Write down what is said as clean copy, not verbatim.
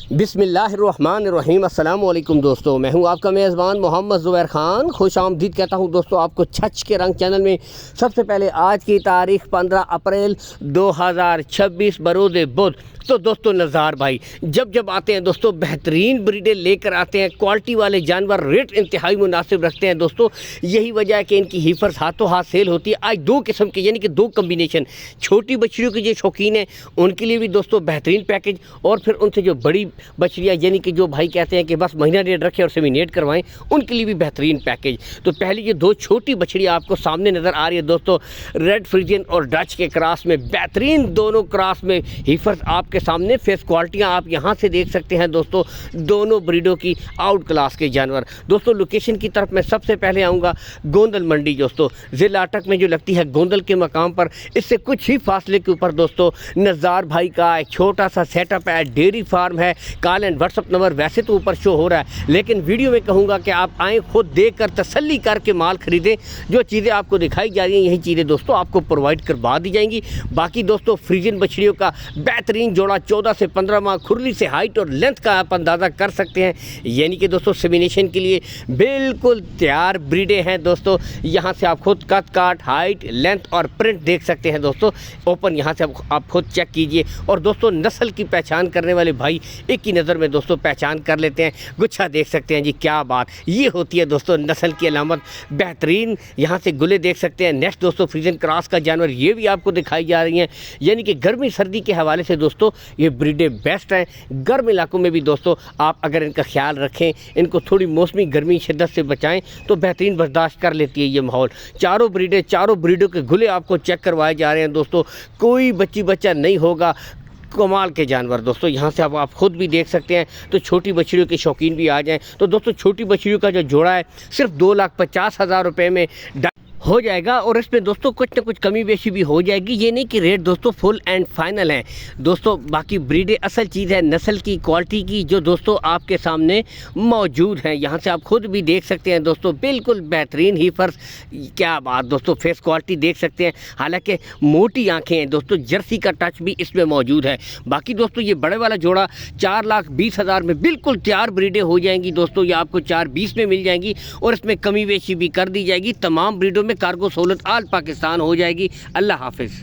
बिस्मिल्लाहिर्रहमानिर्रहीम। अस्सलाम वालेकुम दोस्तों, मैं हूं आपका मेज़बान मोहम्मद ज़ुबैर ख़ान। खुश आमदीद कहता हूं दोस्तों आपको छच के रंग चैनल में। सबसे पहले आज की तारीख़ 15 अप्रैल 2026 बरोज़ बुध। तो दोस्तों नज़ार भाई जब आते हैं दोस्तों बेहतरीन ब्रीडें लेकर आते हैं, क्वालिटी वाले जानवर, रेट इंतहाई मुनासिब रखते हैं दोस्तों। यही वजह है कि इनकी हीफर्स हाथों हाथ सेल होती है। आज दो किस्म के यानी कि दो कम्बिनेशन, छोटी बछड़ियों के जो शौकीन हैं उनके लिए भी दोस्तों बेहतरीन पैकेज, और फिर उनसे जो बड़ी बछड़ियाँ यानी कि जो भाई कहते हैं कि बस महीना डेढ़ रखें और सेमिनेट करवाएं, उनके लिए भी बेहतरीन पैकेज। तो पहली ये दो छोटी बछड़ियाँ आपको सामने नज़र आ रही है दोस्तों, रेड फ्रीजियन और डच के क्रॉस में, बेहतरीन दोनों क्रॉस में हीफर्स आपके सामने। फेस क्वालिटियाँ आप यहाँ से देख सकते हैं दोस्तों, दोनों ब्रीडों की आउट क्लास के जानवर। दोस्तों लोकेशन की तरफ मैं सबसे पहले आऊँगा गोंदल मंडी दोस्तों, ज़िला अटक में जो लगती है गोंदल के मकाम पर। इससे कुछ ही फासले के ऊपर दोस्तों नज़ार भाई का एक छोटा सा सेटअप है, डेयरी फार्म है। कॉल एंड व्हाट्सअप नंबर वैसे तो ऊपर शो हो रहा है, लेकिन वीडियो में कहूँगा कि आप आएँ, खुद देख कर तसल्ली करके माल ख़रीदें। जो चीज़ें आपको दिखाई जा रही हैं यही चीज़ें दोस्तों आपको प्रोवाइड करवा दी जाएंगी। बाकी दोस्तों फ्रीजियन बछड़ियों का बेहतरीन जोड़ा 14 से 15 माह खुरली से हाइट और लेंथ का आप अंदाज़ा कर सकते हैं, यानी कि दोस्तों सेमिनेशन के लिए बिल्कुल तैयार ब्रीडें हैं दोस्तों। यहाँ से आप खुद कद काट, हाइट, लेंथ और प्रिंट देख सकते हैं दोस्तों। ओपन यहाँ से आप खुद चेक कीजिए। और दोस्तों नस्ल की पहचान करने वाले भाई एक ही नज़र में दोस्तों पहचान कर लेते हैं। गुच्छा देख सकते हैं जी, क्या बात, ये होती है दोस्तों नस्ल की अलामत। बेहतरीन यहाँ से गुले देख सकते हैं। नेक्स्ट दोस्तों फ्रीजियन क्रॉस का जानवर, ये भी आपको दिखाई जा रही हैं। यानी कि गर्मी सर्दी के हवाले से दोस्तों ये ब्रीडें बेस्ट हैं। गर्म इलाकों में भी दोस्तों आप अगर इनका ख्याल रखें, इनको थोड़ी मौसमी गर्मी शिद्दत से बचाएं तो बेहतरीन बर्दाश्त कर लेती है ये माहौल। चारों ब्रीडों के गुले आपको चेक करवाए जा रहे हैं दोस्तों, कोई बच्चा नहीं होगा। कमाल के जानवर दोस्तों, यहाँ से आप खुद भी देख सकते हैं। तो छोटी बछड़ियों के शौकीन भी आ जाएं तो दोस्तों छोटी बछड़ियों का जो जोड़ा है सिर्फ 2,50,000 रुपये में हो जाएगा, और इसमें दोस्तों कुछ ना कुछ कमी बेशी भी हो जाएगी। ये नहीं कि रेट दोस्तों फुल एंड फाइनल है दोस्तों। बाकी ब्रीडें असल चीज़ है नस्ल की, क्वालिटी की, जो दोस्तों आपके सामने मौजूद है। यहाँ से आप खुद भी देख सकते हैं दोस्तों, बिल्कुल बेहतरीन हीफर्स। क्या बात दोस्तों, फेस क्वालिटी देख सकते हैं। हालांकि मोटी आंखें हैं दोस्तों, जर्सी का टच भी इसमें मौजूद है। बाकी दोस्तों ये बड़े वाला जोड़ा 4,20,000 में बिल्कुल तैयार ब्रीडें हो जाएंगी दोस्तों। ये आपको 4,20 में मिल जाएंगी, और इसमें कमी बेशी भी कर दी जाएगी। तमाम ब्रीडों में कार्गो सहूलत आल पाकिस्तान हो जाएगी। अल्लाह हाफिज़।